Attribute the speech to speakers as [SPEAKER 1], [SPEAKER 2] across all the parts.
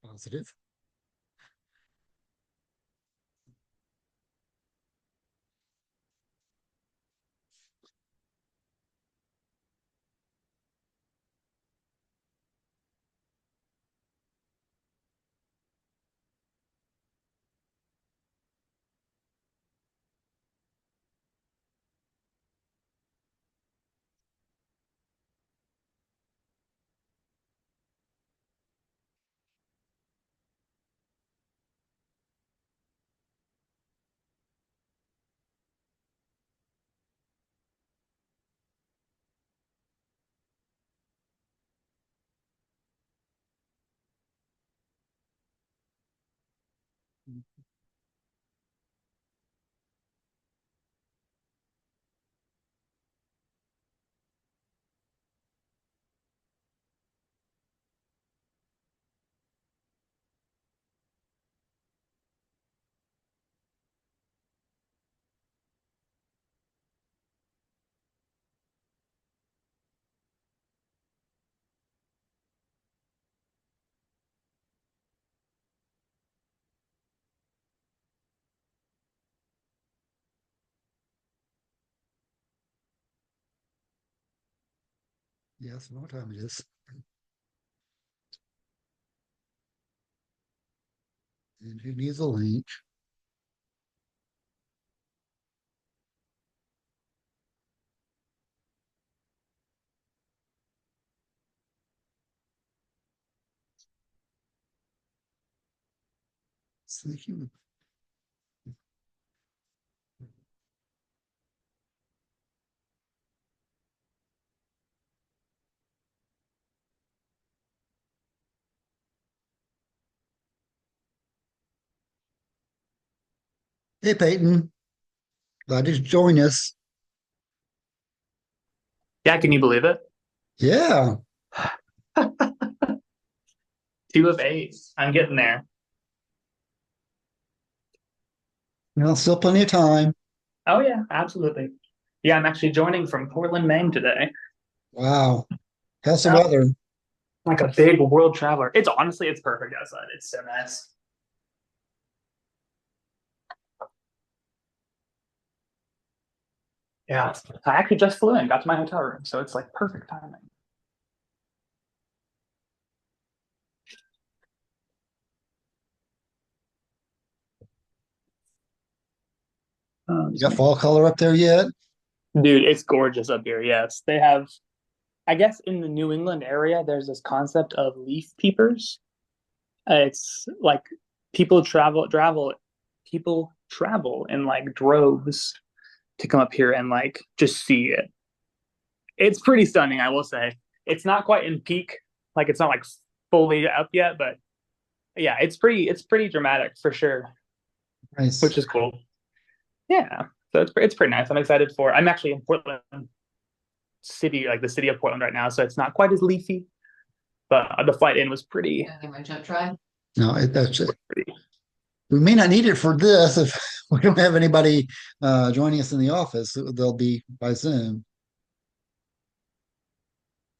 [SPEAKER 1] Positive. Yes, what time it is. And who needs a link? Thank you. Hey, Peyton. Glad you join us.
[SPEAKER 2] Yeah, can you believe it?
[SPEAKER 1] Yeah.
[SPEAKER 2] 2 of 8. I'm getting there.
[SPEAKER 1] Well, still plenty of time.
[SPEAKER 2] Oh yeah, absolutely. Yeah, I'm actually joining from Portland, Maine today.
[SPEAKER 1] Wow. How's the
[SPEAKER 2] Uh,
[SPEAKER 1] weather?
[SPEAKER 2] like a big world traveler. It's perfect outside. It's so nice. Yeah, I actually just flew in, got to my hotel room, so it's like perfect timing.
[SPEAKER 1] You got fall color up there yet?
[SPEAKER 2] Dude, it's gorgeous up here. Yes, they have. I guess in the New England area, there's this concept of leaf peepers. It's like people travel in like droves to come up here and like just see it. It's pretty stunning, I will say. It's not quite in peak, like it's not like fully up yet, but yeah, it's pretty dramatic for sure,
[SPEAKER 1] Nice.
[SPEAKER 2] which is cool. Yeah, so it's pretty nice. I'm excited for. I'm actually in Portland city, like the city of Portland right now, so it's not quite as leafy, but the flight in was pretty.
[SPEAKER 1] No, that's it.
[SPEAKER 2] pretty
[SPEAKER 1] We may not need it for this if we don't have anybody joining us in the office. They'll be by Zoom.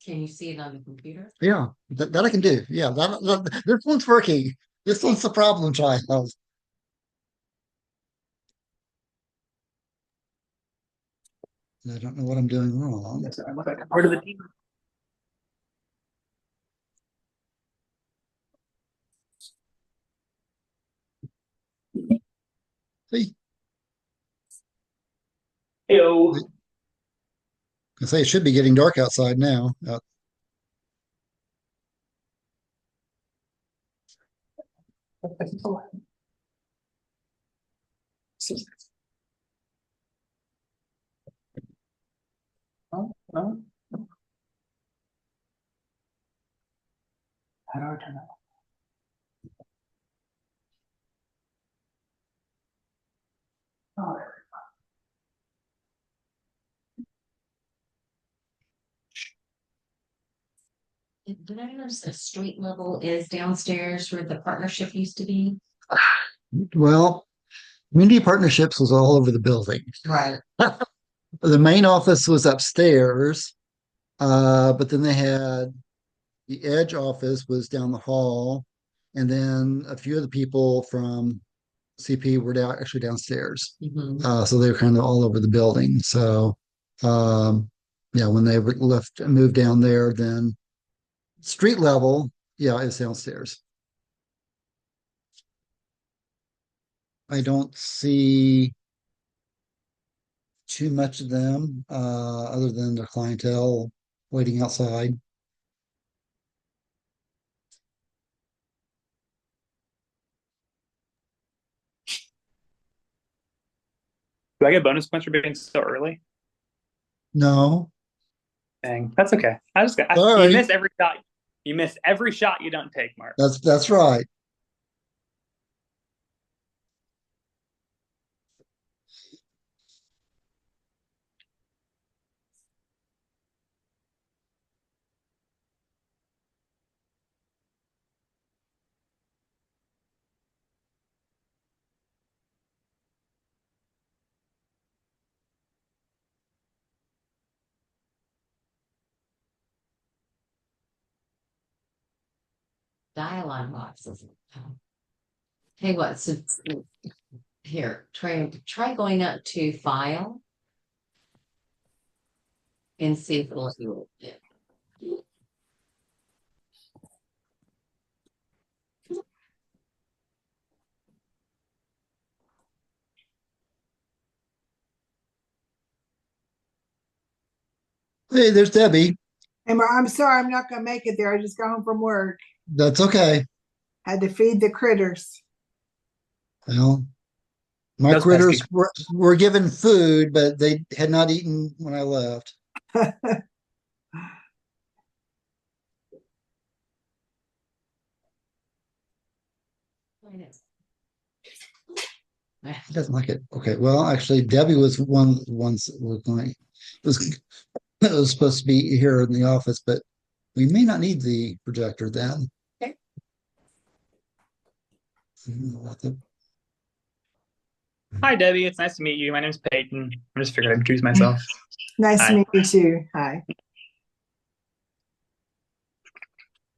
[SPEAKER 3] Can you see it on the computer?
[SPEAKER 1] Yeah, that I can do. Yeah, this one's working. This one's the problem child. I don't know what I'm doing wrong.
[SPEAKER 2] I look like I'm part of the team.
[SPEAKER 1] See,
[SPEAKER 2] Heyo.
[SPEAKER 1] I say it should be getting dark outside now.
[SPEAKER 2] No, no. How do I turn that? Oh,
[SPEAKER 3] Did I notice the street level is downstairs where the partnership used to be?
[SPEAKER 1] Well, community partnerships was all over the building.
[SPEAKER 3] Right.
[SPEAKER 1] The main office was upstairs, but then they had the Edge office was down the hall, And then a few of the people from CP were actually downstairs. So they were kind of all over the building. So, yeah, when they left and moved down there, then street level, yeah, is downstairs. I don't see too much of them, other than the clientele waiting outside.
[SPEAKER 2] Do I get bonus points for being so early?
[SPEAKER 1] No,
[SPEAKER 2] Dang, that's okay. You
[SPEAKER 1] sorry.
[SPEAKER 2] miss every shot. You miss every shot you don't take, Mark.
[SPEAKER 1] That's right.
[SPEAKER 3] Dialogue boxes. Hey, what? So here, try going up to file and see if it'll let you.
[SPEAKER 1] Hey, there's Debbie.
[SPEAKER 4] Hey, I'm sorry, I'm not gonna make it there. I just got home from work.
[SPEAKER 1] That's okay.
[SPEAKER 4] Had to feed the critters.
[SPEAKER 1] Well, my
[SPEAKER 2] Those pesky.
[SPEAKER 1] critters were given food, but they had not eaten when I left. He doesn't like it. Okay. Well, actually, Debbie was one of the ones that was was supposed to be here in the office, but we may not need the projector then.
[SPEAKER 3] Okay.
[SPEAKER 2] Hi, Debbie. It's nice to meet you. My name's Peyton. I'm just figuring I'd introduce myself.
[SPEAKER 4] Nice
[SPEAKER 2] Hi.
[SPEAKER 4] to meet you too. Hi.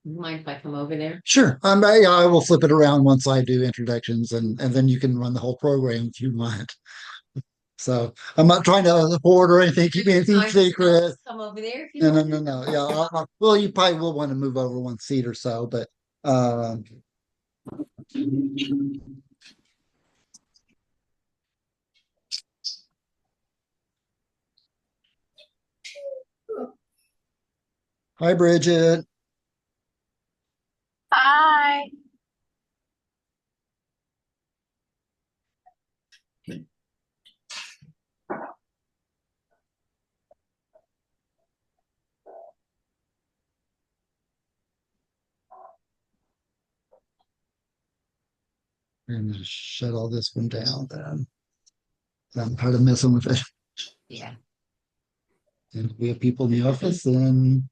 [SPEAKER 3] Mind if I come over there?
[SPEAKER 1] Sure. Yeah, I will flip it around once I do introductions, and then you can run the whole program if you want. So I'm not trying to hoard or anything, keep anything secret.
[SPEAKER 3] Come over there if you
[SPEAKER 1] No, no,
[SPEAKER 3] want.
[SPEAKER 1] no, no. Yeah. Well, you probably will want to move over one seat or so, but um, hi, Bridget.
[SPEAKER 5] Hi.
[SPEAKER 1] We're gonna shut all this one down then. I'm tired of messing with it.
[SPEAKER 3] Yeah.
[SPEAKER 1] And if we have people in the office, then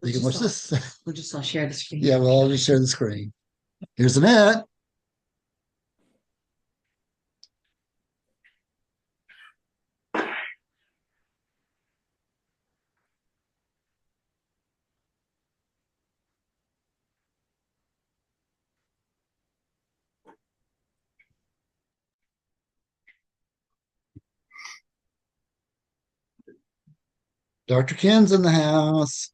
[SPEAKER 1] they can watch this.
[SPEAKER 3] We're just gonna share the screen.
[SPEAKER 1] Yeah, we'll all just share the screen. Here's Annette. Dr. Ken's in the house.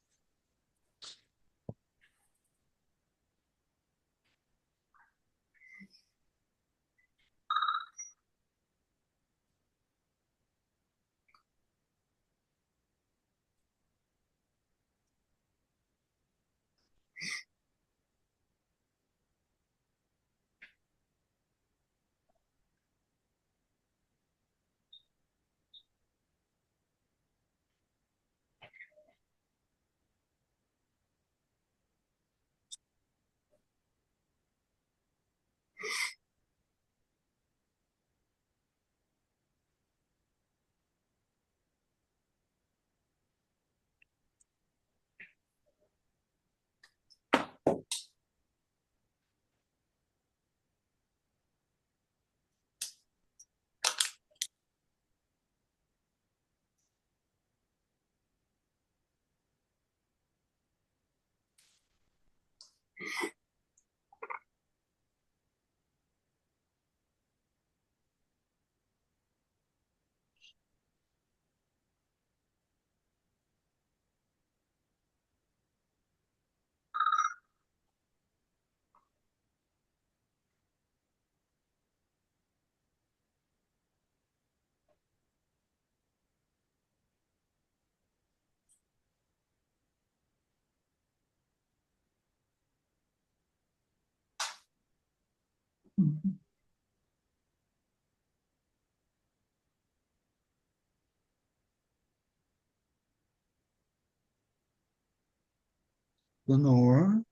[SPEAKER 1] Lenore.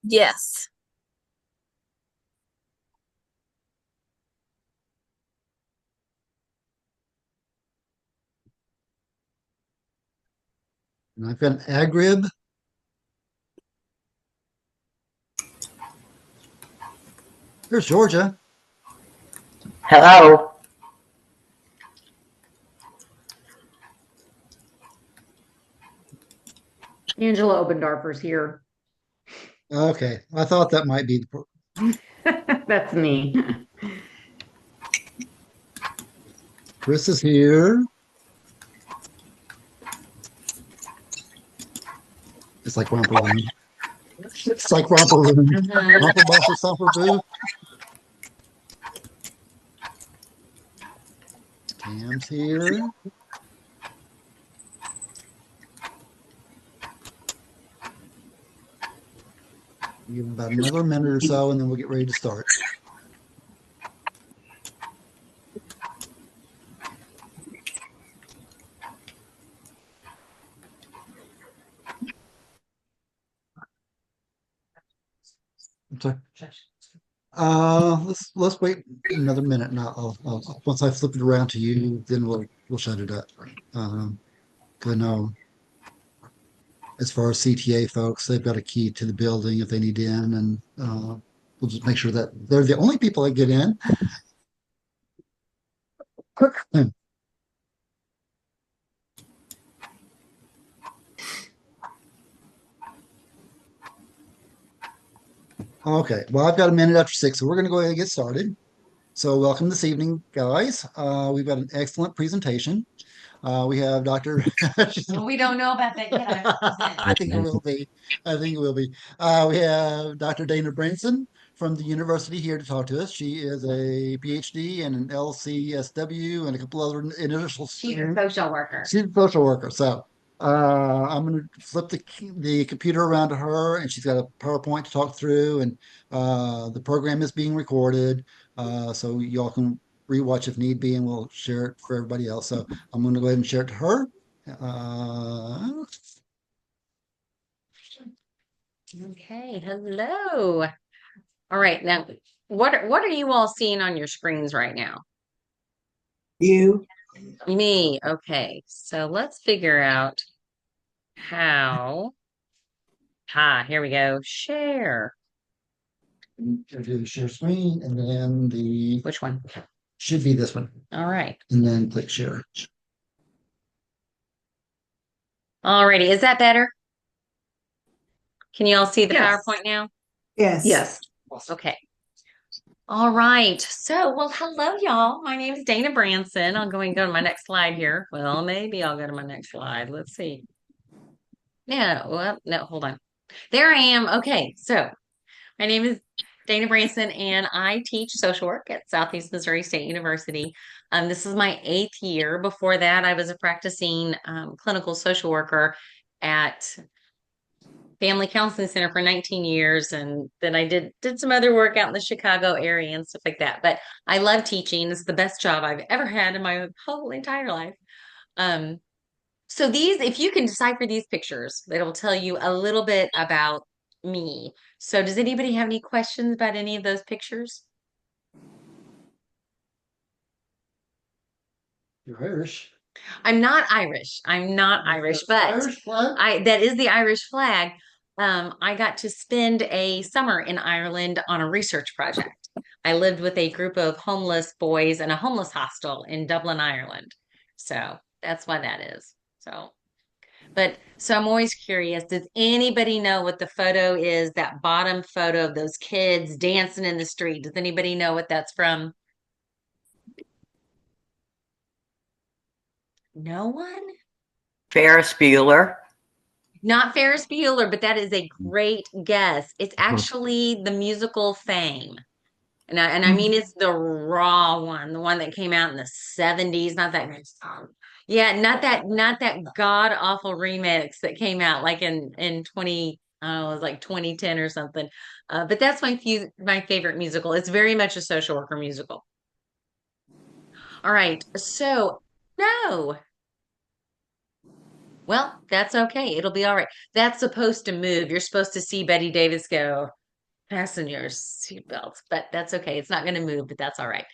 [SPEAKER 5] Yes.
[SPEAKER 1] And I've got an agrib. There's Georgia.
[SPEAKER 6] Hello.
[SPEAKER 7] Angela Obendorfer's here.
[SPEAKER 1] Okay, I thought that might be
[SPEAKER 7] That's me.
[SPEAKER 1] Chris is here. It's like romper room. It's like romper room. Romper bumper thumper boo. Tam's here. Give about another minute or so, and then we'll get ready to start. I'm sorry. Let's wait another minute. Now, once I flip it around to you, then we'll shut it up. Cause I know as far as CTA folks, they've got a key to the building if they need in, and we'll just make sure that they're the only people that get in. Okay, well, I've got a minute after 6, so we're going to go ahead and get started. So welcome this evening, guys. We've got an excellent presentation. We have Dr.
[SPEAKER 3] We don't know about that yet.
[SPEAKER 1] I think it will be. I think it will be. We have Dr. Dana Branson from the university here to talk to us. She is a PhD and an LCSW and a couple other initials.
[SPEAKER 3] She's a social worker.
[SPEAKER 1] She's a social worker. So I'm going to flip the computer around to her, and she's got a PowerPoint to talk through, and the program is being recorded, so y'all can rewatch if need be, and we'll share it for everybody else. So I'm going to go ahead and share it to her.
[SPEAKER 7] Okay, hello. All right, now what are you all seeing on your screens right now?
[SPEAKER 4] You.
[SPEAKER 7] Me. Okay, so let's figure out how. Here we go. Share.
[SPEAKER 1] Do share screen, and then the
[SPEAKER 7] Which one?
[SPEAKER 1] should be this one,
[SPEAKER 7] All right.
[SPEAKER 1] and then click share.
[SPEAKER 7] Alrighty, is that better? Can you all see the
[SPEAKER 4] Yes.
[SPEAKER 7] PowerPoint now?
[SPEAKER 4] Yes.
[SPEAKER 7] Okay. All right. So, well, hello, y'all. My name is Dana Branson. I'll go and go to my next slide here. Well, maybe I'll go to my next slide. Let's see. Yeah, well, no, hold on. There I am. Okay. So, my name is Dana Branson, and I teach social work at Southeast Missouri State University. This is my 8th year. Before that, I was a practicing clinical social worker at Family Counseling Center for 19 years, and then I did some other work out in the Chicago area and stuff like that. But I love teaching. It's the best job I've ever had in my whole entire life. So these, if you can decipher these pictures, it'll tell you a little bit about me. So does anybody have any questions about any of those pictures?
[SPEAKER 1] You're Irish.
[SPEAKER 7] I'm not Irish. I'm not Irish, but
[SPEAKER 1] Irish flag?
[SPEAKER 7] that is the Irish flag. I got to spend a summer in Ireland on a research project. I lived with a group of homeless boys in a homeless hostel in Dublin, Ireland. So that's why that is. So I'm always curious, does anybody know what the photo is, that bottom photo of those kids dancing in the street? Does anybody know what that's from? No one?
[SPEAKER 6] Ferris Bueller.
[SPEAKER 7] Not Ferris Bueller, but that is a great guess. It's actually the musical Fame. And I mean it's the raw one, the one that came out in the 70s, not that yeah, not that god awful remix that came out like in I don't know, it was like 2010 or something. But that's my favorite musical. It's very much a social worker musical. All right. So, no. Well, that's okay. It'll be all right. That's supposed to move. You're supposed to see Betty Davis go, fasten your seatbelts, but that's okay. It's not going to move, but that's all right.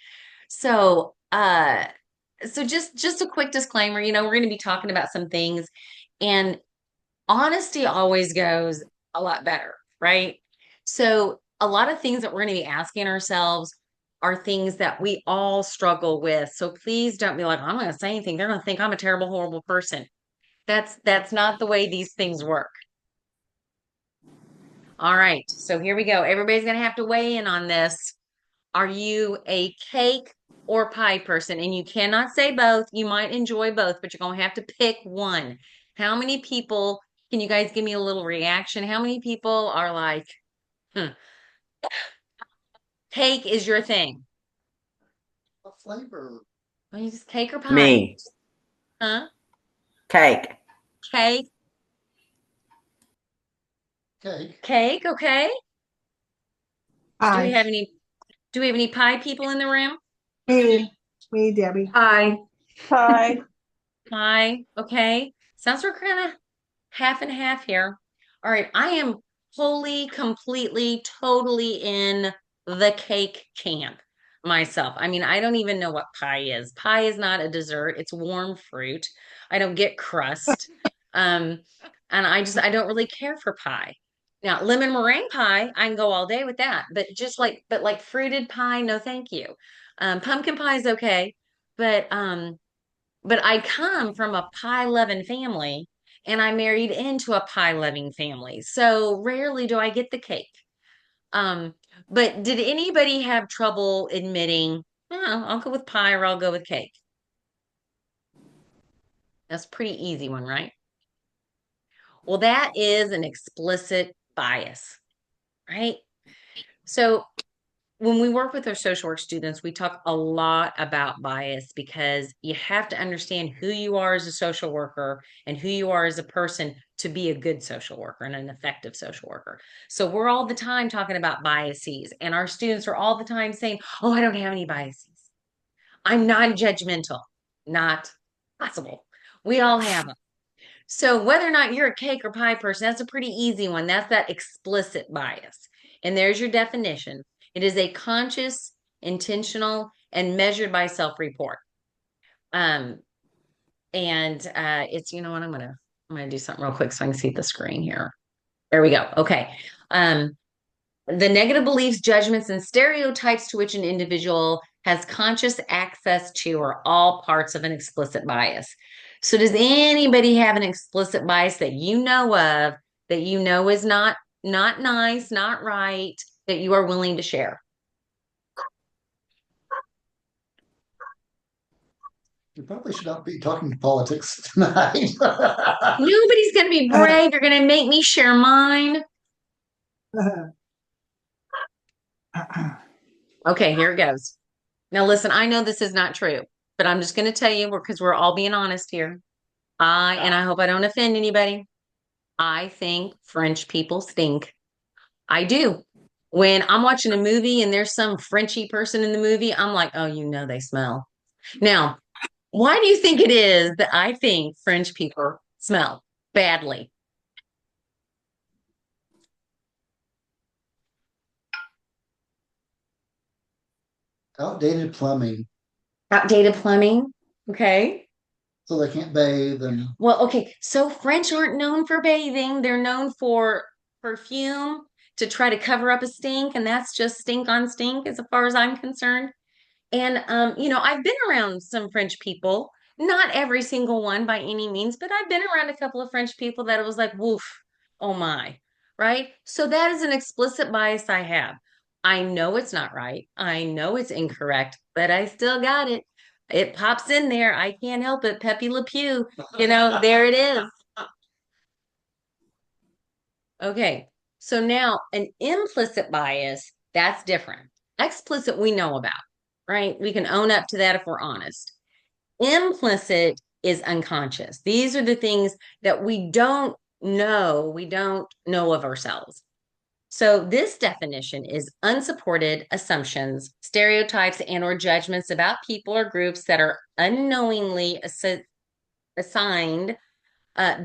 [SPEAKER 7] So, so just a quick disclaimer, we're going to be talking about some things, and honesty always goes a lot better, right? So, a lot of things that we're going to be asking ourselves are things that we all struggle with. So please don't be like, I'm not going to say anything. They're going to think I'm a terrible, horrible person. That's not the way these things work. All right, so here we go. Everybody's going to have to weigh in on this. Are you a cake or pie person? And you cannot say both. You might enjoy both, but you're going to have to pick one. How many people, can you guys give me a little reaction? How many people are like, cake is your thing?
[SPEAKER 1] What flavor?
[SPEAKER 7] Well, you just cake or pie?
[SPEAKER 6] Me.
[SPEAKER 7] Huh?
[SPEAKER 6] Cake.
[SPEAKER 7] Cake?
[SPEAKER 1] Cake.
[SPEAKER 7] Cake, okay. Do we have
[SPEAKER 4] Hi,
[SPEAKER 7] any pie people in the room?
[SPEAKER 4] me, Debbie.
[SPEAKER 5] Hi. Hi.
[SPEAKER 7] Pie, okay. Sounds like we're kind of half and half here. All right, I am wholly, completely, totally in the cake camp myself. I mean, I don't even know what pie is. Pie is not a dessert, it's warm fruit. I don't get crust. Um, and I don't really care for pie. Now, lemon meringue pie, I can go all day with that, but like fruited pie, no thank you. Pumpkin pie is okay, but but I come from a pie loving family and I married into a pie loving family. So rarely do I get the cake. Um, but did anybody have trouble admitting, oh, I'll go with pie or I'll go with cake? That's a pretty easy one, right? Well, that is an explicit bias, right? So when we work with our social work students, we talk a lot about bias because you have to understand who you are as a social worker and who you are as a person to be a good social worker and an effective social worker. So we're all the time talking about biases, and our students are all the time saying, oh, I don't have any biases. I'm non-judgmental. Not possible. We all have them. So whether or not you're a cake or pie person, that's a pretty easy one. That's that explicit bias. And there's your definition. It is a conscious, intentional, and measured by self-report. Um, and it's, you know what, I'm gonna do something real quick so I can see the screen here. There we go. Okay. The negative beliefs, judgments, and stereotypes to which an individual has conscious access to are all parts of an explicit bias. So, does anybody have an explicit bias that you know of that you know is not nice, not right, that you are willing to share?
[SPEAKER 1] You probably should not be talking politics tonight.
[SPEAKER 7] Nobody's going to be brave. You're going to make me share mine. Okay, here it goes. Now, listen, I know this is not true, but I'm just going to tell you because we're all being honest here. And I hope I don't offend anybody. I think French people stink. I do. When I'm watching a movie and there's some Frenchy person in the movie, I'm like, oh, they smell. Now, why do you think it is that I think French people smell badly?
[SPEAKER 1] Outdated plumbing,
[SPEAKER 7] Outdated plumbing. Okay.
[SPEAKER 1] so they can't bathe and
[SPEAKER 7] Well, okay. So French aren't known for bathing. They're known for perfume to try to cover up a stink, and that's just stink on stink as far as I'm concerned. And I've been around some French people, not every single one by any means, but I've been around a couple of French people that it was like, woof, oh my, right? So that is an explicit bias I have. I know it's not right. I know it's incorrect, but I still got it. It pops in there. I can't help it. Pepe Le Pew, there it is. Okay. So now an implicit bias, that's different. Explicit, we know about, right? We can own up to that if we're honest. Implicit is unconscious. These are the things that we don't know, we don't know of ourselves. So this definition is unsupported assumptions, stereotypes, and or judgments about people or groups that are unknowingly assigned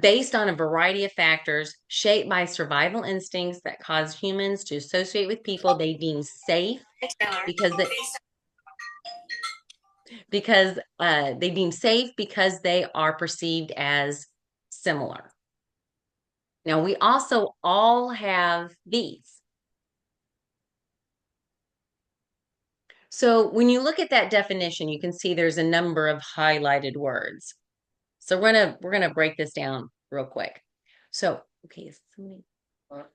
[SPEAKER 7] based on a variety of factors shaped by survival instincts that cause humans to associate with people they deem safe because they deem safe because they are perceived as similar. Now, we also all have these. So when you look at that definition, you can see there's a number of highlighted words. So we're gonna break this down real quick. So, okay,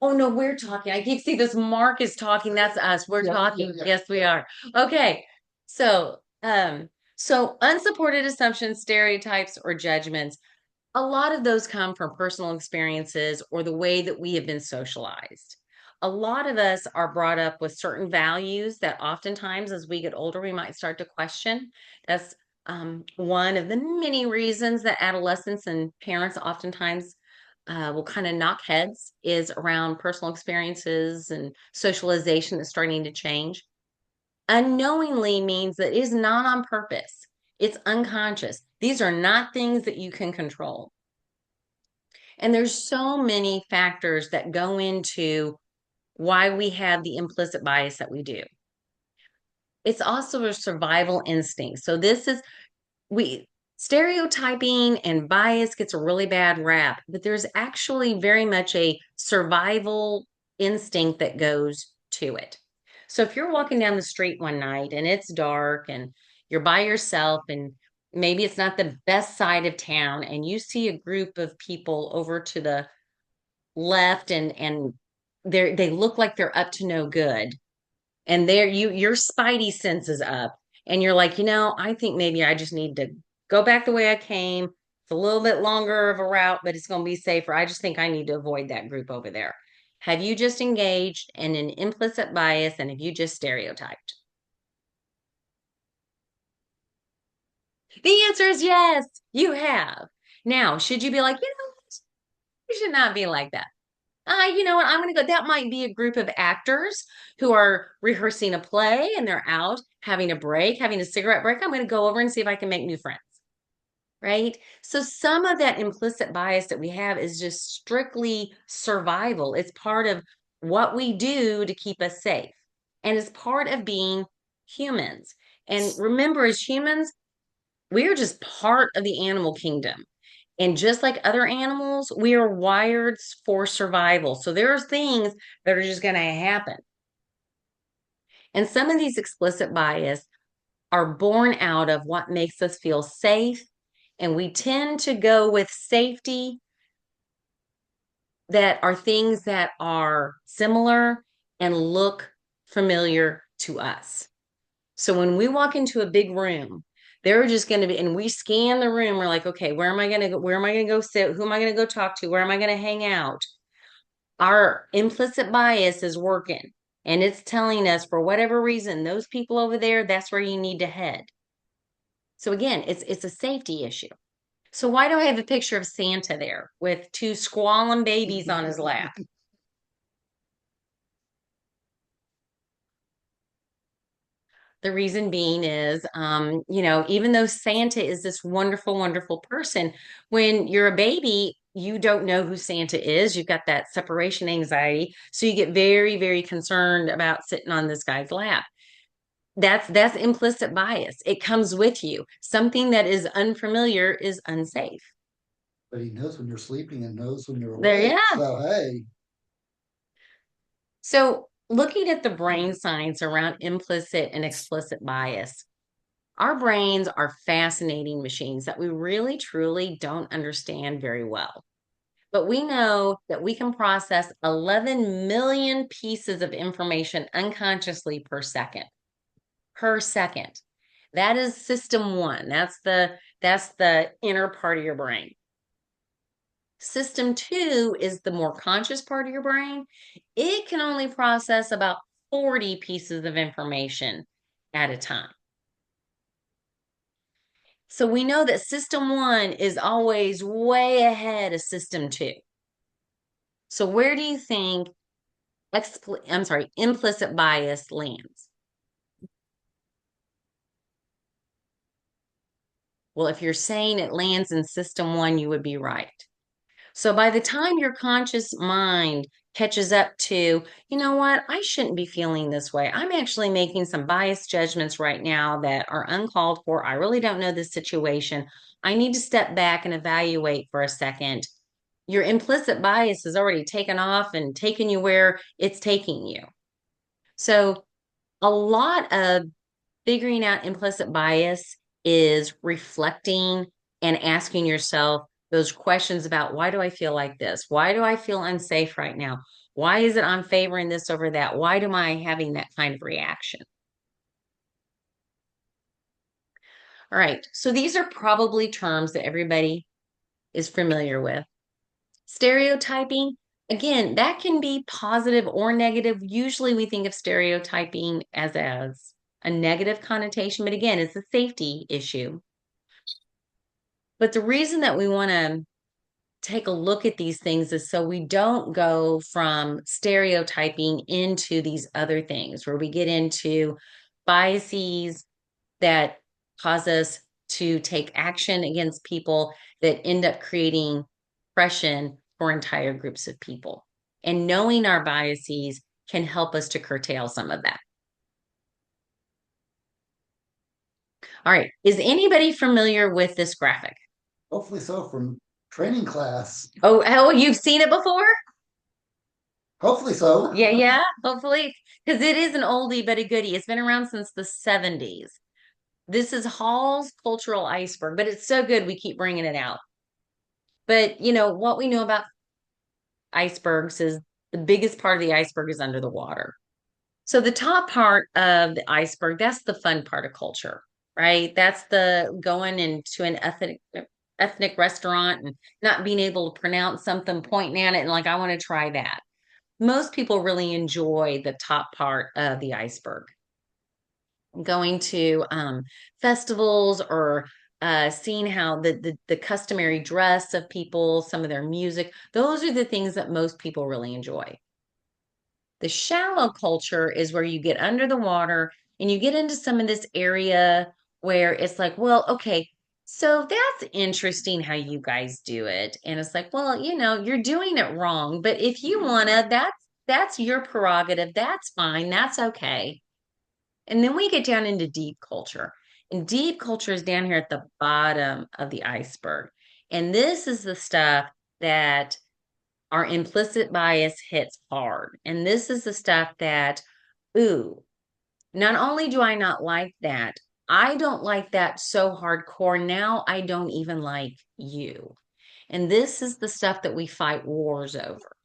[SPEAKER 7] oh no, we're talking. I keep seeing this Mark is talking. That's us. We're talking. Yes, we are. Okay. So unsupported assumptions, stereotypes, or judgments, a lot of those come from personal experiences or the way that we have been socialized. A lot of us are brought up with certain values that oftentimes, as we get older, we might start to question. That's one of the many reasons that adolescents and parents oftentimes will kind of knock heads is around personal experiences and socialization that's starting to change. Unknowingly means that it is not on purpose. It's unconscious. These are not things that you can control. And there's so many factors that go into why we have the implicit bias that we do. It's also a survival instinct. So this is we stereotyping and bias gets a really bad rap, but there's actually very much a survival instinct that goes to it. So if you're walking down the street one night and it's dark and you're by yourself and maybe it's not the best side of town and you see a group of people over to the left and they look like they're up to no good and there your spidey sense is up and you're like, I think maybe I just need to go back the way I came. It's a little bit longer of a route, but it's going to be safer. I just think I need to avoid that group over there. Have you just engaged in an implicit bias and have you just stereotyped? The answer is yes, you have. Now, should you be like, you should not be like that? You know what? I'm going to go. That might be a group of actors who are rehearsing a play and they're out having a break, having a cigarette break. I'm going to go over and see if I can make new friends. Right? So some of that implicit bias that we have is just strictly survival. It's part of what we do to keep us safe. And it's part of being humans. And remember, as humans, we are just part of the animal kingdom. And just like other animals, we are wired for survival. So there are things that are just going to happen. And some of these explicit bias are born out of what makes us feel safe. And we tend to go with safety that are things that are similar and look familiar to us. So when we walk into a big room, they're just going to be, and we scan the room. We're like, okay, where am I going to go? Where am I going to go sit? Who am I going to go talk to? Where am I going to hang out? Our implicit bias is working and it's telling us for whatever reason, those people over there, that's where you need to head. So again, it's a safety issue. So why do I have a picture of Santa there with two squalling babies on his lap? The reason being is, even though Santa is this wonderful, wonderful person, when you're a baby, you don't know who Santa is. You've got that separation anxiety. So you get very, very concerned about sitting on this guy's lap. That's implicit bias. It comes with you. Something that is unfamiliar is unsafe.
[SPEAKER 1] But he knows when you're sleeping and knows when you're
[SPEAKER 7] There,
[SPEAKER 1] awake.
[SPEAKER 7] yeah.
[SPEAKER 1] So hey,
[SPEAKER 7] So looking at the brain science around implicit and explicit bias, our brains are fascinating machines that we really, truly don't understand very well. But we know that we can process 11 million pieces of information unconsciously per second. Per second. That is system one. That's the inner part of your brain. System two is the more conscious part of your brain. It can only process about 40 pieces of information at a time. So we know that system one is always way ahead of system two. So where do you think implicit bias lands? Well, if you're saying it lands in system one, you would be right. So by the time your conscious mind catches up to, you know what, I shouldn't be feeling this way. I'm actually making some biased judgments right now that are uncalled for. I really don't know this situation. I need to step back and evaluate for a second. Your implicit bias has already taken off and taken you where it's taking you. So a lot of figuring out implicit bias is reflecting and asking yourself those questions about, why do I feel like this? Why do I feel unsafe right now? Why is it I'm favoring this over that? Why am I having that kind of reaction? All right, so these are probably terms that everybody is familiar with. Stereotyping, again, that can be positive or negative. Usually we think of stereotyping as a negative connotation, but again, it's a safety issue. But the reason that we want to take a look at these things is so we don't go from stereotyping into these other things where we get into biases that cause us to take action against people that end up creating oppression for entire groups of people. And knowing our biases can help us to curtail some of that. All right. Is anybody familiar with this graphic?
[SPEAKER 1] Hopefully so, from training class.
[SPEAKER 7] Oh, you've seen it before?
[SPEAKER 1] Hopefully so.
[SPEAKER 7] Yeah, hopefully. Because it is an oldie but a goodie. It's been around since the 70s. This is Hall's cultural iceberg, but it's so good we keep bringing it out. But you know what we know about icebergs is the biggest part of the iceberg is under the water. So the top part of the iceberg, that's the fun part of culture, right? That's the going into an ethnic restaurant and not being able to pronounce something, pointing at it and like, I want to try that. Most people really enjoy the top part of the iceberg. Going to festivals or seeing how the customary dress of people, some of their music, those are the things that most people really enjoy. The shallow culture is where you get under the water and you get into some of this area where it's like, well, okay, so that's interesting how you guys do it. And it's like, well, you know, you're doing it wrong, but if you wanna, that's your prerogative. That's fine. That's okay. And then we get down into deep culture. And deep culture is down here at the bottom of the iceberg. And this is the stuff that our implicit bias hits hard. And this is the stuff that, ooh, not only do I not like that, I don't like that so hardcore. Now I don't even like you. And this is the stuff that we fight wars over.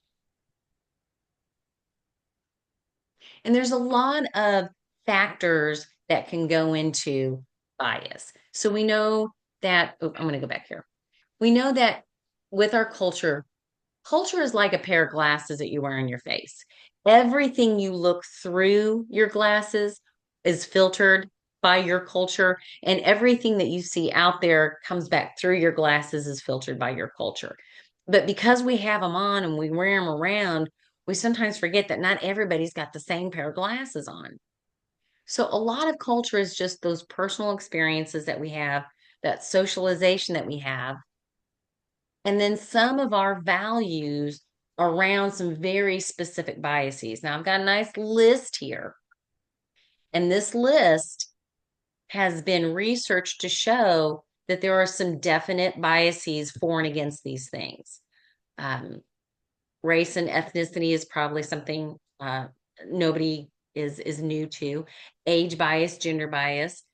[SPEAKER 7] And there's a lot of factors that can go into bias. So we know that, oh, I'm going to go back here. We know that with our culture, culture is like a pair of glasses that you wear on your face. Everything you look through your glasses is filtered by your culture, and everything that you see out there comes back through your glasses is filtered by your culture. But because we have them on and we wear them around, we sometimes forget that not everybody's got the same pair of glasses on. So a lot of culture is just those personal experiences that we have, that socialization that we have, and then some of our values around some very specific biases. Now, I've got a nice list here. And this list has been researched to show that there are some definite biases for and against these things. Race and ethnicity is probably something nobody is new to. Age bias, gender bias,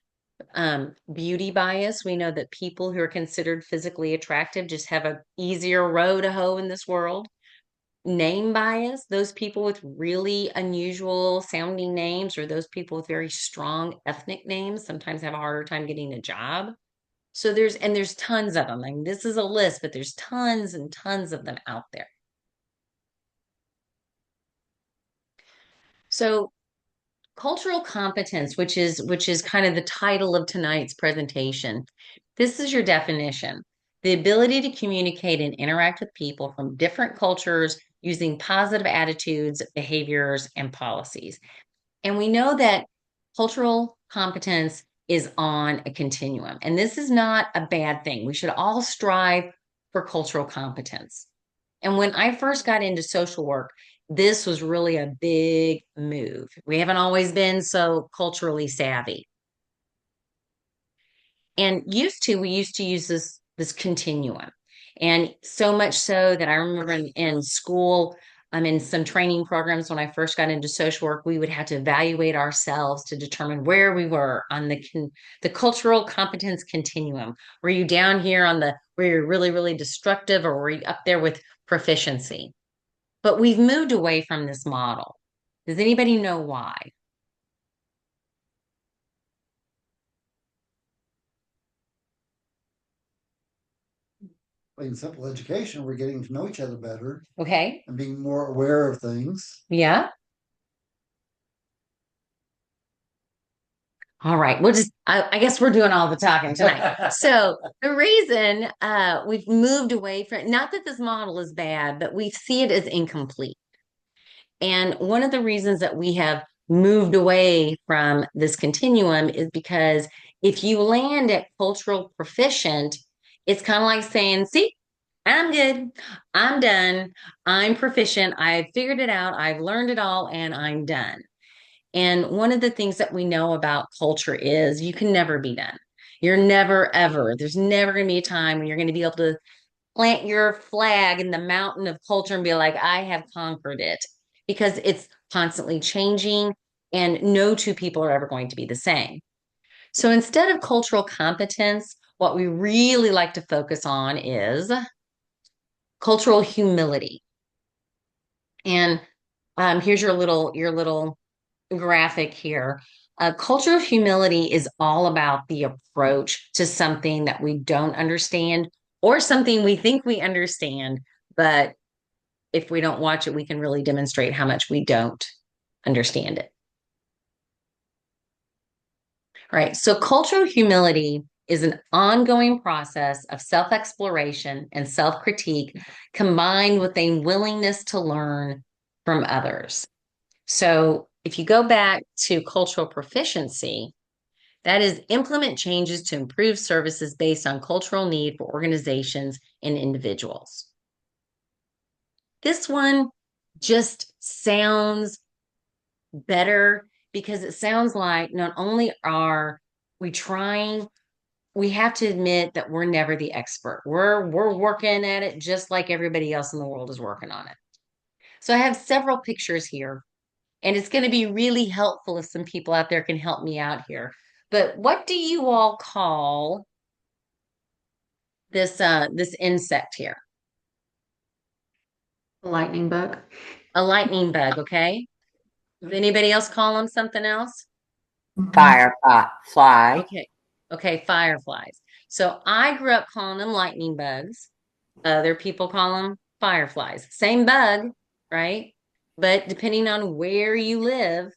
[SPEAKER 7] beauty bias. We know that people who are considered physically attractive just have an easier row to hoe in this world. Name bias, those people with really unusual sounding names or those people with very strong ethnic names sometimes have a harder time getting a job. So there's tons of them. I mean, this is a list, but there's tons and tons of them out there. So cultural competence, which is kind of the title of tonight's presentation. This is your definition. The ability to communicate and interact with people from different cultures, using positive attitudes, behaviors, and policies. And we know that cultural competence is on a continuum. And this is not a bad thing. We should all strive for cultural competence. And when I first got into social work, this was really a big move. We haven't always been so culturally savvy. And we used to use this continuum. And so much so that I remember in school, in some training programs when I first got into social work, we would have to evaluate ourselves to determine where we were on the cultural competence continuum. Were you down here on where you're really, really destructive, or were you up there with proficiency? But we've moved away from this model. Does anybody know why?
[SPEAKER 1] In simple education, we're getting to know each other better
[SPEAKER 7] Okay.
[SPEAKER 1] and being more aware of things.
[SPEAKER 7] Yeah. All right. I guess we're doing all the talking tonight. So the reason we've moved away from, not that this model is bad, but we see it as incomplete. And one of the reasons that we have moved away from this continuum is because if you land at cultural proficient, it's kind of like saying, see, I'm good. I'm done. I'm proficient. I've figured it out. I've learned it all and I'm done. And one of the things that we know about culture is you can never be done. You're never, ever. There's never going to be a time when you're going to be able to plant your flag in the mountain of culture and be like, I have conquered it, because it's constantly changing and no two people are ever going to be the same. So instead of cultural competence, what we really like to focus on is cultural humility. And here's your little graphic here. Cultural humility is all about the approach to something that we don't understand or something we think we understand, but if we don't watch it, we can really demonstrate how much we don't understand it. All right. So cultural humility is an ongoing process of self-exploration and self-critique combined with a willingness to learn from others. So if you go back to cultural proficiency, that is implement changes to improve services based on cultural need for organizations and individuals. This one just sounds better because it sounds like not only are we trying, we have to admit that we're never the expert. We're working at it just like everybody else in the world is working on it. So I have several pictures here, and it's going to be really helpful if some people out there can help me out here. But what do you all call this insect here?
[SPEAKER 3] A lightning bug.
[SPEAKER 7] A lightning bug, okay? Does anybody else call them something else?
[SPEAKER 6] Firefly.
[SPEAKER 7] Okay. Okay, fireflies. So I grew up calling them lightning bugs. Other people call them fireflies. Same bug, right? But depending on where you live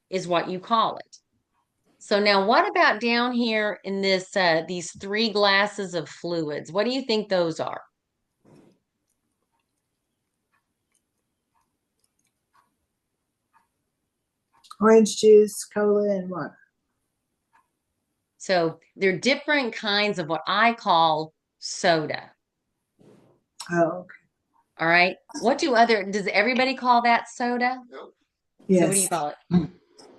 [SPEAKER 7] is what you call it. So now what about down here in these 3 glasses of fluids? What do you think those are?
[SPEAKER 4] Orange juice, cola, and what?
[SPEAKER 7] So they're different kinds of what I call soda.
[SPEAKER 4] Oh, okay.
[SPEAKER 7] All right. Does everybody call that soda?
[SPEAKER 4] Yes.
[SPEAKER 7] So what do you call it?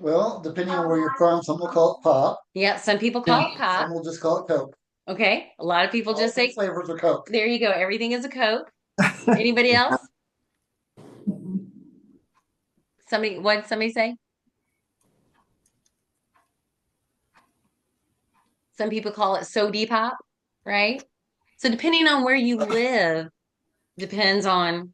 [SPEAKER 1] Well, depending on where you're from, some will call it pop.
[SPEAKER 7] Yeah, some people call it pop.
[SPEAKER 1] Some will just call it Coke.
[SPEAKER 7] Okay. A lot of people just say
[SPEAKER 1] flavors are Coke.
[SPEAKER 7] there you go. Everything is a Coke. Anybody else? What did somebody say? Some people call it soda pop, right? So depending on where you live, depends on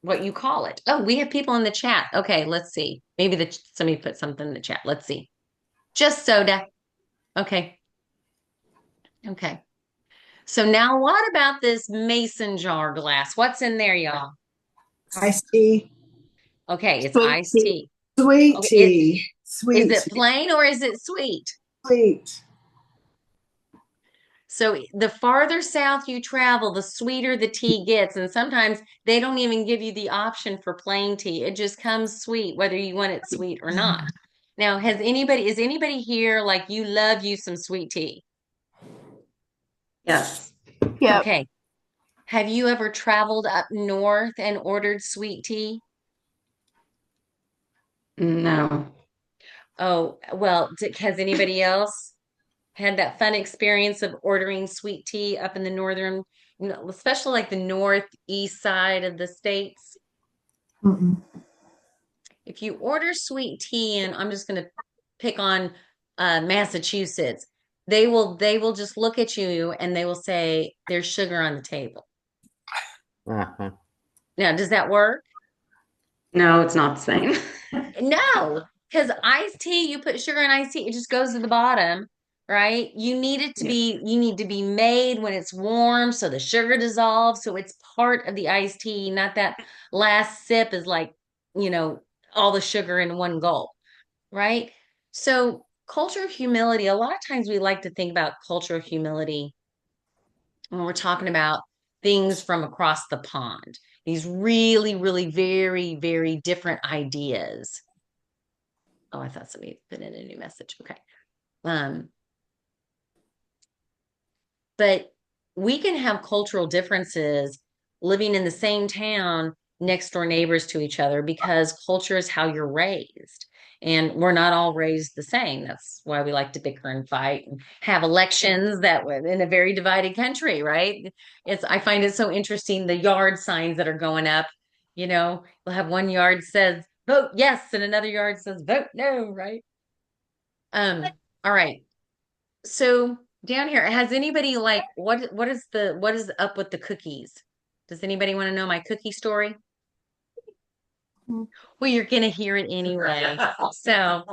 [SPEAKER 7] what you call it. Oh, we have people in the chat. Okay, let's see. Maybe somebody put something in the chat. Let's see. Just soda. Okay. Okay. So now what about this mason jar glass? What's in there, y'all?
[SPEAKER 4] Iced tea.
[SPEAKER 7] Okay, it's
[SPEAKER 4] Sweet
[SPEAKER 7] iced
[SPEAKER 4] tea.
[SPEAKER 7] tea.
[SPEAKER 4] Sweet
[SPEAKER 7] Okay,
[SPEAKER 4] tea. Sweet.
[SPEAKER 7] Is it plain or is it sweet?
[SPEAKER 4] Sweet.
[SPEAKER 7] So the farther south you travel, the sweeter the tea gets. And sometimes they don't even give you the option for plain tea. It just comes sweet, whether you want it sweet or not. Now, is anybody here like you love you some sweet tea?
[SPEAKER 5] Yes. Yep.
[SPEAKER 7] Okay. Have you ever traveled up north and ordered sweet tea?
[SPEAKER 5] No.
[SPEAKER 7] Oh, well, has anybody else had that fun experience of ordering sweet tea up in the northern, especially like the northeast side of the states?
[SPEAKER 5] Mm-mm.
[SPEAKER 7] If you order sweet tea, and I'm just going to pick on Massachusetts, they will just look at you and they will say there's sugar on the table.
[SPEAKER 6] Uh-huh.
[SPEAKER 7] Now, does that work?
[SPEAKER 5] No, it's not the same.
[SPEAKER 7] No, because iced tea, you put sugar in iced tea, it just goes to the bottom, right? You need to be made when it's warm so the sugar dissolves. So it's part of the iced tea, not that last sip is like, you know, all the sugar in one gulp, right? So culture of humility, a lot of times we like to think about culture of humility when we're talking about things from across the pond, these really, really very, very different ideas. Oh, I thought somebody put in a new message. Okay. Um, but we can have cultural differences living in the same town, next door neighbors to each other, because culture is how you're raised. And we're not all raised the same. That's why we like to bicker and fight and have elections that way in a very divided country, right? I find it so interesting the yard signs that are going up. We'll have one yard says vote yes, and another yard says vote no, right? All right. So down here, has anybody like what is up with the cookies? Does anybody want to know my cookie story? Well, you're gonna hear it anyway. So,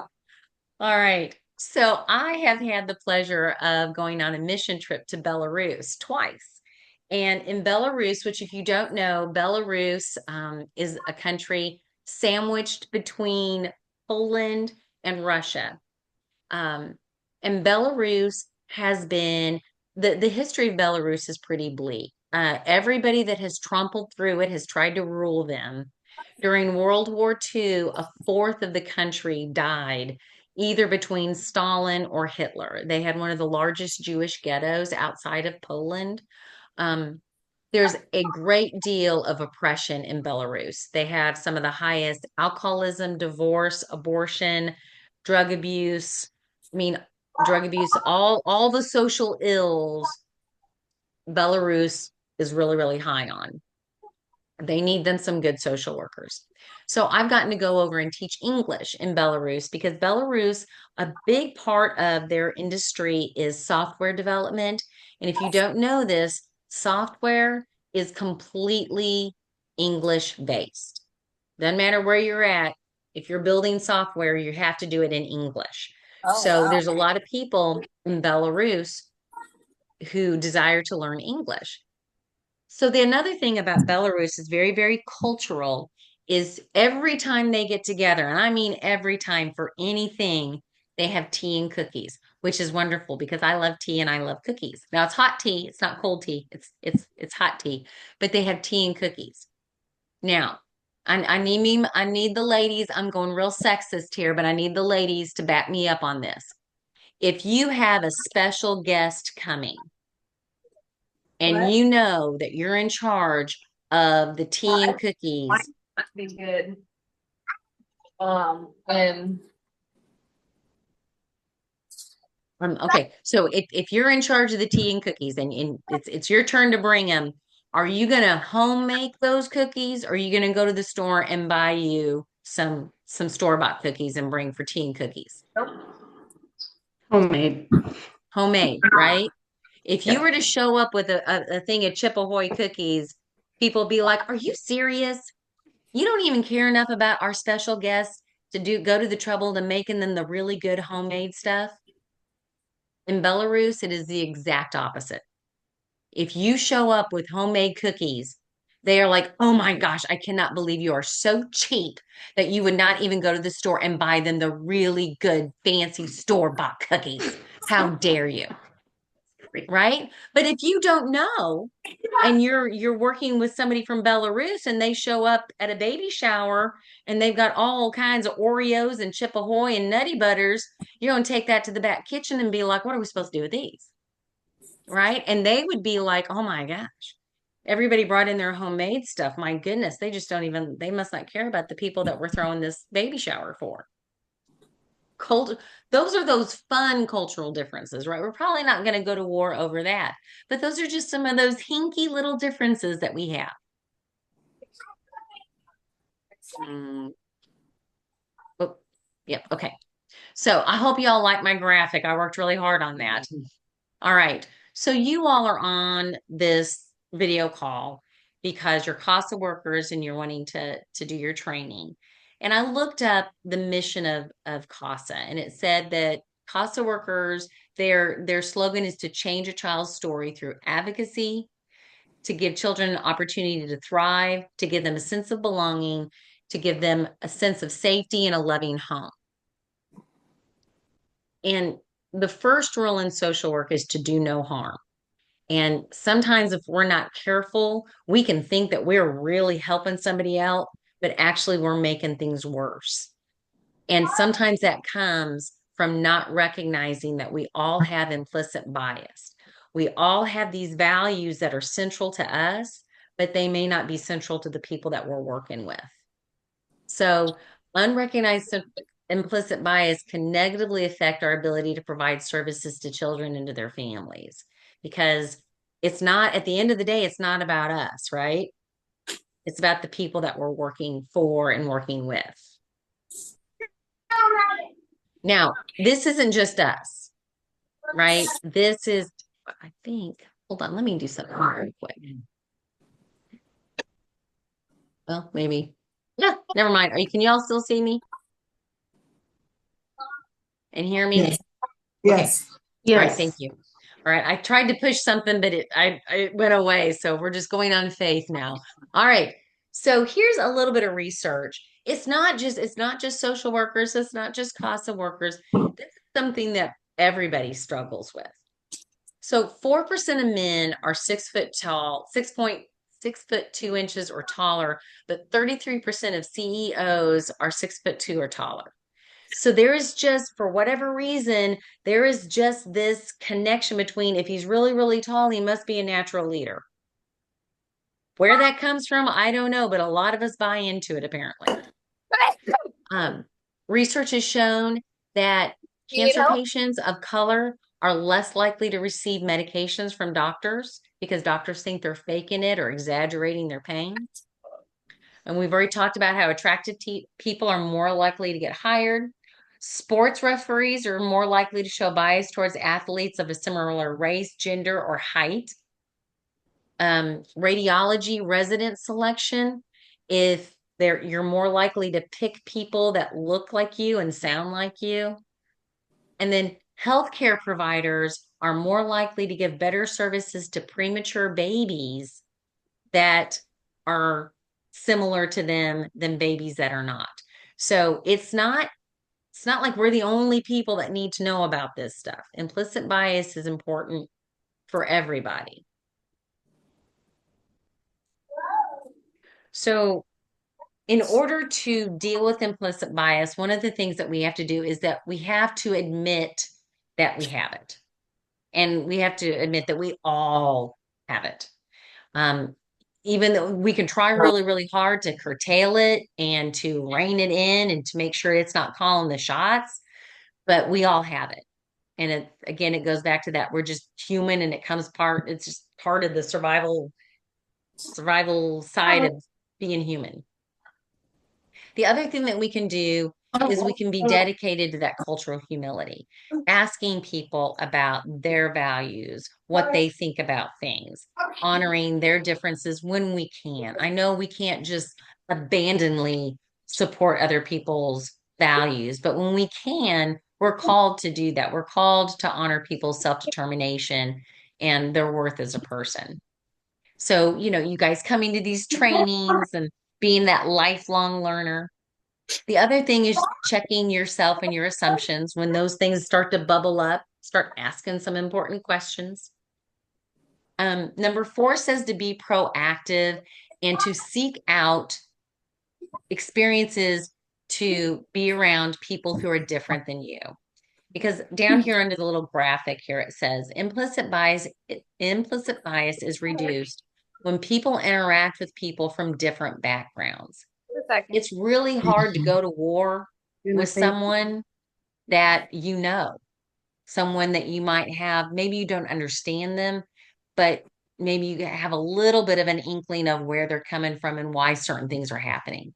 [SPEAKER 7] all right. So I have had the pleasure of going on a mission trip to Belarus twice. And in Belarus, which if you don't know, Belarus is a country sandwiched between Poland and Russia. Um, and Belarus has been the history of Belarus is pretty bleak. Everybody that has trampled through it has tried to rule them. During World War II, a fourth of the country died either between Stalin or Hitler. They had one of the largest Jewish ghettos outside of Poland. Um, there's a great deal of oppression in Belarus. They have some of the highest alcoholism, divorce, abortion, drug abuse. I mean, drug abuse, all the social ills Belarus is really, really high on. They need them some good social workers. So I've gotten to go over and teach English in Belarus because Belarus, a big part of their industry is software development. And if you don't know this, software is completely English based. Doesn't matter where you're at. If you're building software, you have to do it in English. So there's a lot of people in Belarus who desire to learn English. So the another thing about Belarus is very, very cultural, is every time they get together, and I mean every time for anything, they have tea and cookies, which is wonderful because I love tea and I love cookies. Now it's hot tea, it's not cold tea, it's hot tea, but they have tea and cookies. Now, I need the ladies, I'm going real sexist here, but I need the ladies to back me up on this. If you have a special guest coming, and
[SPEAKER 5] What?
[SPEAKER 7] you know that you're in charge of the tea and cookies.
[SPEAKER 5] Might be good. And
[SPEAKER 7] Okay, so if you're in charge of the tea and cookies and it's your turn to bring them, are you gonna home make those cookies or are you gonna go to the store and buy you some store-bought cookies and bring for tea and cookies?
[SPEAKER 5] homemade.
[SPEAKER 7] Homemade, right? If you
[SPEAKER 5] Yep.
[SPEAKER 7] were to show up with a thing of Chip Ahoy cookies, people be like, "Are you serious? You don't even care enough about our special guests to go to the trouble to making them the really good homemade stuff." In Belarus, it is the exact opposite. If you show up with homemade cookies, they are like, "Oh my gosh, I cannot believe you are so cheap that you would not even go to the store and buy them the really good fancy store-bought cookies. How dare you?" right? But if you don't know and you're working with somebody from Belarus and they show up at a baby shower and they've got all kinds of Oreos and Chip Ahoy and Nutty Butters, you're going to take that to the back kitchen and be like, what are we supposed to do with these? Right? And they would be like, oh my gosh, everybody brought in their homemade stuff. My goodness, they just don't even, they must not care about the people that we're throwing this baby shower for. Those are those fun cultural differences, right? We're probably not going to go to war over that, but those are just some of those hinky little differences that we have. Oh, yep. Okay. So I hope you all like my graphic. I worked really hard on that. All right. So you all are on this video call because you're CASA workers and you're wanting to do your training. And I looked up the mission of CASA, and it said that CASA workers, their slogan is to change a child's story through advocacy, to give children an opportunity to thrive, to give them a sense of belonging, to give them a sense of safety and a loving home. And the first rule in social work is to do no harm. And sometimes if we're not careful, we can think that we're really helping somebody out, but actually we're making things worse. And sometimes that comes from not recognizing that we all have implicit bias. We all have these values that are central to us, but they may not be central to the people that we're working with. So unrecognized implicit bias can negatively affect our ability to provide services to children and to their families, because it's not, at the end of the day, it's not about us, right? It's about the people that we're working for and working with. Now, this isn't just us, right? This is, I think, hold on, let me do something real quick. Well, maybe. Yeah, never mind. Can y'all still see me and hear me?
[SPEAKER 4] Yes. Yes.
[SPEAKER 7] All right, thank you. All right, I tried to push something, but it went away. So we're just going on faith now. All right. So here's a little bit of research. It's not just social workers, it's not just CASA workers. This is something that everybody struggles with. So 4% of men are 6 foot tall, 6'2" or taller, but 33% of CEOs are 6'2" or taller. So there is just, for whatever reason, there is just this connection between, if he's really, really tall, he must be a natural leader. Where that comes from, I don't know, but a lot of us buy into it, apparently. Research has shown that cancer patients of color are less likely to receive medications from doctors because doctors think they're faking it or exaggerating their pain. And we've already talked about how attractive people are more likely to get hired. Sports referees are more likely to show bias towards athletes of a similar race, gender, or height. Radiology resident selection, if you're more likely to pick people that look like you and sound like you. And then healthcare providers are more likely to give better services to premature babies that are similar to them than babies that are not. So it's not like we're the only people that need to know about this stuff. Implicit bias is important for everybody. So in order to deal with implicit bias, one of the things that we have to do is that we have to admit that we have it. And we have to admit that we all have it. Even though we can try really, really hard to curtail it and to rein it in and to make sure it's not calling the shots, but we all have it. And again, it goes back to that. We're just human, and it's just part of the survival side of being human. The other thing that we can do is we can be dedicated to that cultural humility, asking people about their values, what they think about things, honoring their differences when we can. I know we can't just abandonedly support other people's values, but when we can, we're called to do that. We're called to honor people's self-determination and their worth as a person. So, you guys coming to these trainings and being that lifelong learner. The other thing is checking yourself and your assumptions. When those things start to bubble up, start asking some important questions. Number 4 says to be proactive and to seek out experiences to be around people who are different than you. Because down here under the little graphic here, it says implicit bias is reduced when people interact with people from different backgrounds. It's really hard to go to war with someone that you know, someone that you might have, maybe you don't understand them, but maybe you have a little bit of an inkling of where they're coming from and why certain things are happening.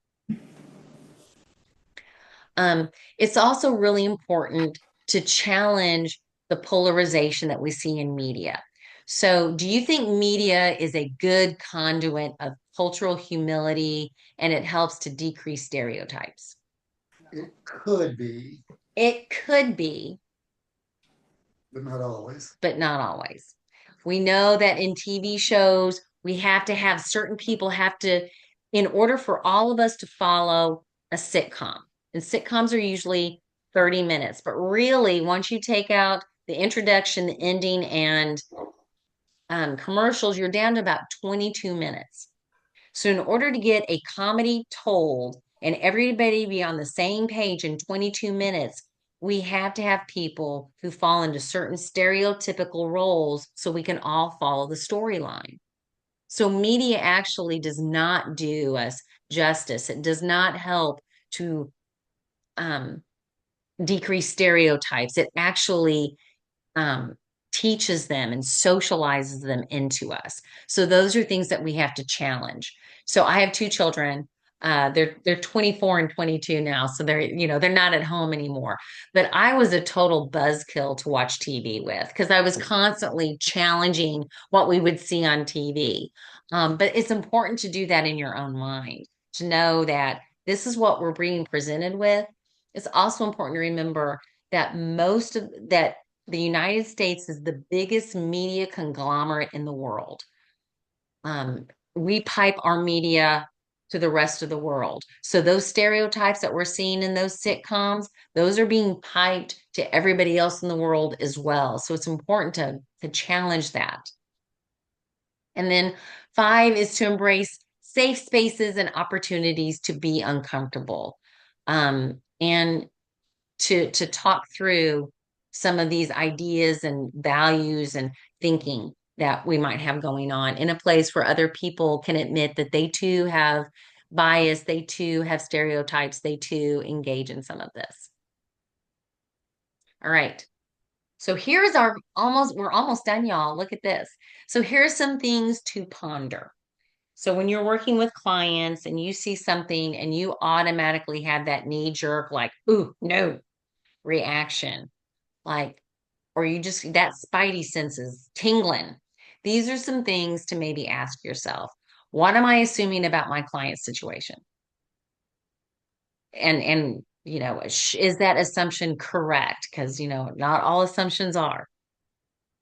[SPEAKER 7] It's also really important to challenge the polarization that we see in media. So, do you think media is a good conduit of cultural humility and it helps to decrease stereotypes?
[SPEAKER 1] It could be,
[SPEAKER 7] It could be,
[SPEAKER 1] but not always.
[SPEAKER 7] but not always. We know that in TV shows, we have to have certain people have to, in order for all of us to follow a sitcom, and sitcoms are usually 30 minutes, but really, once you take out the introduction, the ending, and commercials, you're down to about 22 minutes. So, in order to get a comedy told and everybody be on the same page in 22 minutes, we have to have people who fall into certain stereotypical roles so we can all follow the storyline. So, media actually does not do us justice. It does not help to decrease stereotypes. It actually um, teaches them and socializes them into us. So those are things that we have to challenge. So I have 2 children. They're 24 and 22 now, so they're not at home anymore. But I was a total buzzkill to watch TV with because I was constantly challenging what we would see on TV. But it's important to do that in your own mind, to know that this is what we're being presented with. It's also important to remember that most of that the United States is the biggest media conglomerate in the world. We pipe our media to the rest of the world. So those stereotypes that we're seeing in those sitcoms, those are being piped to everybody else in the world as well. So it's important to challenge that. And then 5 is to embrace safe spaces and opportunities to be uncomfortable. And to talk through some of these ideas and values and thinking that we might have going on in a place where other people can admit that they too have bias, they too have stereotypes, they too engage in some of this. All right. So here's we're almost done, y'all. Look at this. So here's some things to ponder. So when you're working with clients and you see something and you automatically have that knee jerk, like, ooh, no, reaction, like, or you just that spidey senses tingling. These are some things to maybe ask yourself. What am I assuming about my client's situation? And is that assumption correct? Because not all assumptions are.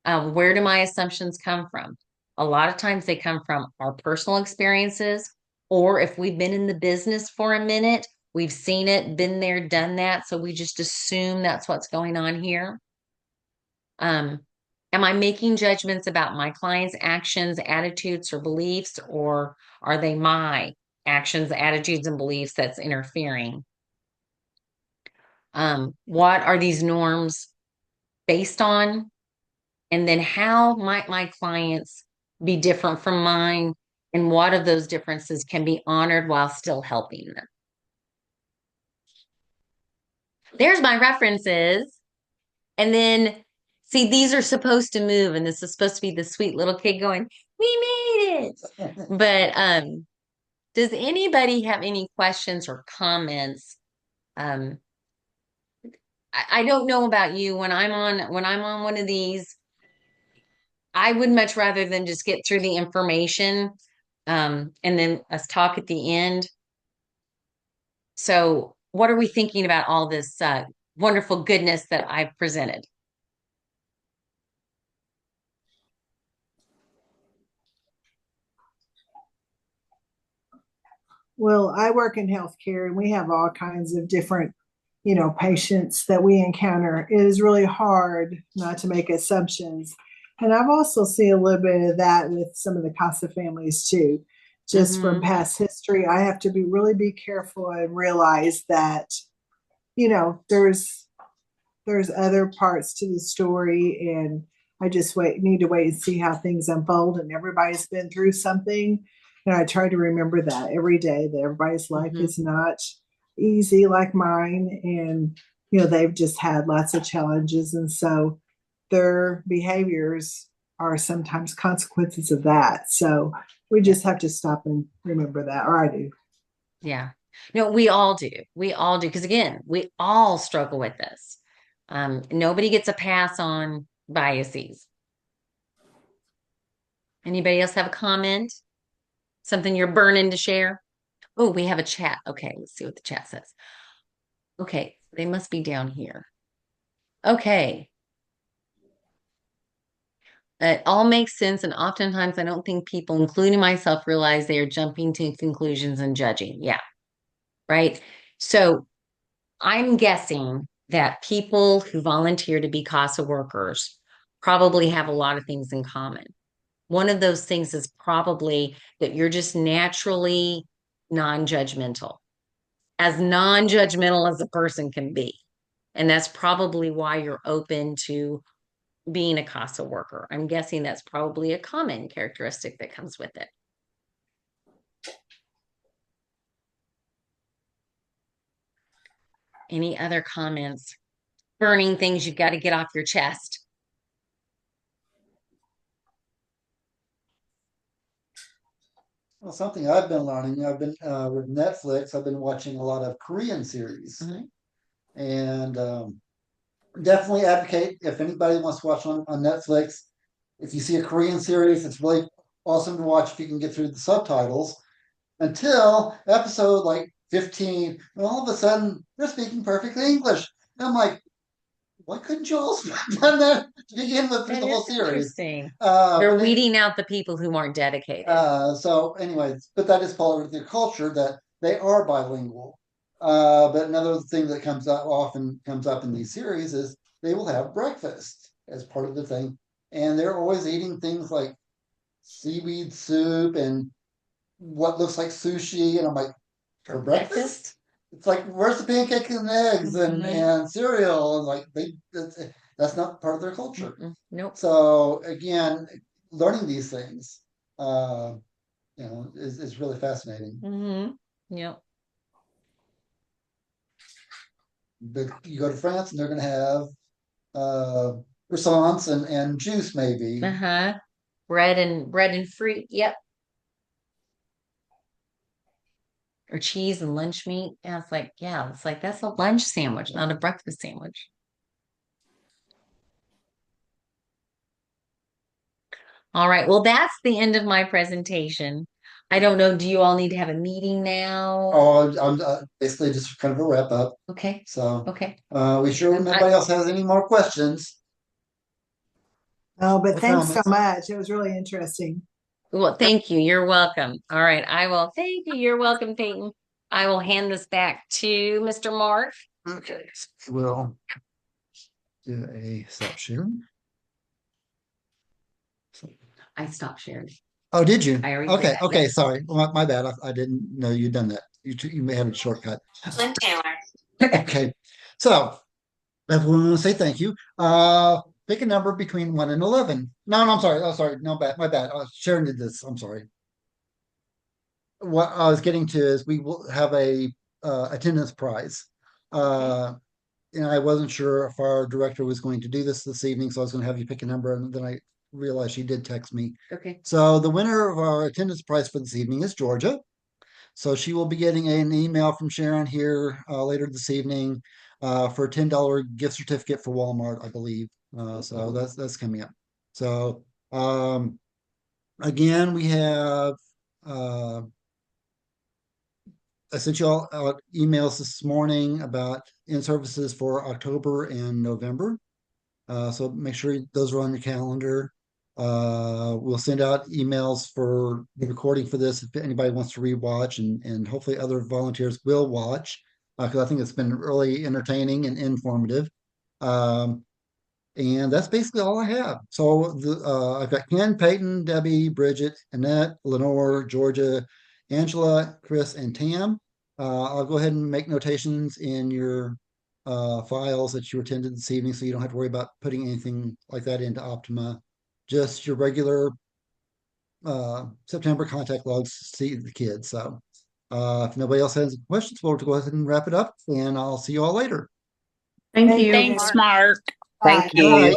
[SPEAKER 7] Where do my assumptions come from? A lot of times they come from our personal experiences, or if we've been in the business for a minute, we've seen it, been there, done that. So we just assume that's what's going on here. Am I making judgments about my client's actions, attitudes, or beliefs, or are they my actions, attitudes, and beliefs that's interfering? What are these norms based on? And then how might my clients be different from mine? And what of those differences can be honored while still helping them? There's my references. And then, see, these are supposed to move, and this is supposed to be the sweet little kid going, "We made it." But does anybody have any questions or comments? I don't know about you. When I'm on one of these, I would much rather than just get through the information, and then us talk at the end. So, what are we thinking about all this wonderful goodness that I've presented?
[SPEAKER 4] Well, I work in healthcare and we have all kinds of different, patients that we encounter. It is really hard not to make assumptions. And I've also seen a little bit of that with some of the Casa families too. Just from
[SPEAKER 7] Mhm.
[SPEAKER 4] past history, I have to be careful and realize that, there's other parts to the story, and I just need to wait and see how things unfold. And everybody's been through something, and I try to remember that every day, that everybody's life
[SPEAKER 7] Mhm.
[SPEAKER 4] is not easy like mine, and they've just had lots of challenges, and so their behaviors are sometimes consequences of that. So we just have to stop and remember that, or I do.
[SPEAKER 7] Yeah. No, we all do. We all do. Because again, we all struggle with this. Nobody gets a pass on biases. Anybody else have a comment? Something you're burning to share? Oh, we have a chat. Okay, let's see what the chat says. Okay, they must be down here. Okay. It all makes sense, and oftentimes I don't think people, including myself, realize they are jumping to conclusions and judging. Yeah, right. So I'm guessing that people who volunteer to be CASA workers probably have a lot of things in common. One of those things is probably that you're just naturally non-judgmental, as non-judgmental as a person can be. And that's probably why you're open to being a CASA worker. I'm guessing that's probably a common characteristic that comes with it. Any other comments? Burning things you've got to get off your chest.
[SPEAKER 1] Well, something I've been learning, I've been with Netflix, I've been watching a lot of Korean series.
[SPEAKER 7] Mhm.
[SPEAKER 1] And definitely advocate if anybody wants to watch on Netflix. If you see a Korean series, it's really awesome to watch if you can get through the subtitles. Until episode like 15, and all of a sudden they're speaking perfectly English. And I'm like, why couldn't you also have done that to begin with through
[SPEAKER 7] That
[SPEAKER 1] the whole
[SPEAKER 7] is
[SPEAKER 1] series?
[SPEAKER 7] interesting.
[SPEAKER 1] But
[SPEAKER 7] They're
[SPEAKER 1] it-
[SPEAKER 7] weeding out the people who aren't dedicated.
[SPEAKER 1] so anyways, but that is part of their culture that they are bilingual. But another thing that often comes up in these series is they will have breakfast as part of the thing, and they're always eating things like seaweed soup and what looks like sushi, and I'm like, for breakfast? It's like, where's the pancakes and eggs and
[SPEAKER 7] Mhm.
[SPEAKER 1] and cereal? And like that's not part of their culture.
[SPEAKER 7] Nope.
[SPEAKER 1] So again, learning these things, is really fascinating.
[SPEAKER 7] Yep.
[SPEAKER 1] But you go to France and they're going to have croissants and juice maybe.
[SPEAKER 7] Uh-huh. Bread and fruit. Yep. Or cheese and lunch meat. Yeah, it's like that's a lunch sandwich, not a breakfast sandwich. All right. Well, that's the end of my presentation. I don't know. Do you all need to have a meeting now?
[SPEAKER 1] Oh, I'm basically just kind of a wrap up.
[SPEAKER 7] Okay.
[SPEAKER 1] So
[SPEAKER 7] Okay.
[SPEAKER 1] we sure if anybody else has any more questions.
[SPEAKER 4] Oh, but
[SPEAKER 1] Or
[SPEAKER 4] thanks so
[SPEAKER 1] comments.
[SPEAKER 4] much. It was really interesting.
[SPEAKER 7] Well, thank you. You're welcome. All right. I will. Thank you. You're welcome, Peyton. I will hand this back to Mr. Mark.
[SPEAKER 1] Okay, so we'll do a stop share.
[SPEAKER 7] I stopped sharing.
[SPEAKER 1] Oh, did you?
[SPEAKER 7] I already did
[SPEAKER 1] Okay,
[SPEAKER 7] that,
[SPEAKER 1] okay,
[SPEAKER 7] yeah.
[SPEAKER 1] sorry. My bad. I didn't know you'd done that. You may have a shortcut.
[SPEAKER 5] Lynn Taylor.
[SPEAKER 1] Okay, so that's what we want to say thank you. Pick a number between 1 and 11. No, I'm sorry. Oh, sorry. No, my bad. Sharon did this. I'm sorry. What I was getting to is we will have a attendance prize. And I wasn't sure if our director was going to do this evening, so I was going to have you pick a number, and then I realized she did text me.
[SPEAKER 7] Okay.
[SPEAKER 1] So the winner of our attendance prize for this evening is Georgia. So she will be getting an email from Sharon here later this evening for a $10 gift certificate for Walmart, I believe. So that's coming up. So again, we have I sent you all out emails this morning about in-services for October and November. So make sure those are on your calendar. We'll send out emails for the recording for this if anybody wants to rewatch, and hopefully other volunteers will watch because I think it's been really entertaining and informative. And that's basically all I have. So I've got Ken, Peyton, Debbie, Bridget, Annette, Lenore, Georgia, Angela, Chris, and Tam. I'll go ahead and make notations in your files that you attended this evening, so you don't have to worry about putting anything like that into Optima. Just your regular September contact logs to see the kids. So if nobody else has any questions, we'll go ahead and wrap it up, and I'll see you all later.
[SPEAKER 5] Thank you.
[SPEAKER 2] Thanks, Mark.
[SPEAKER 6] Thank
[SPEAKER 4] Bye.
[SPEAKER 6] you.
[SPEAKER 1] All right.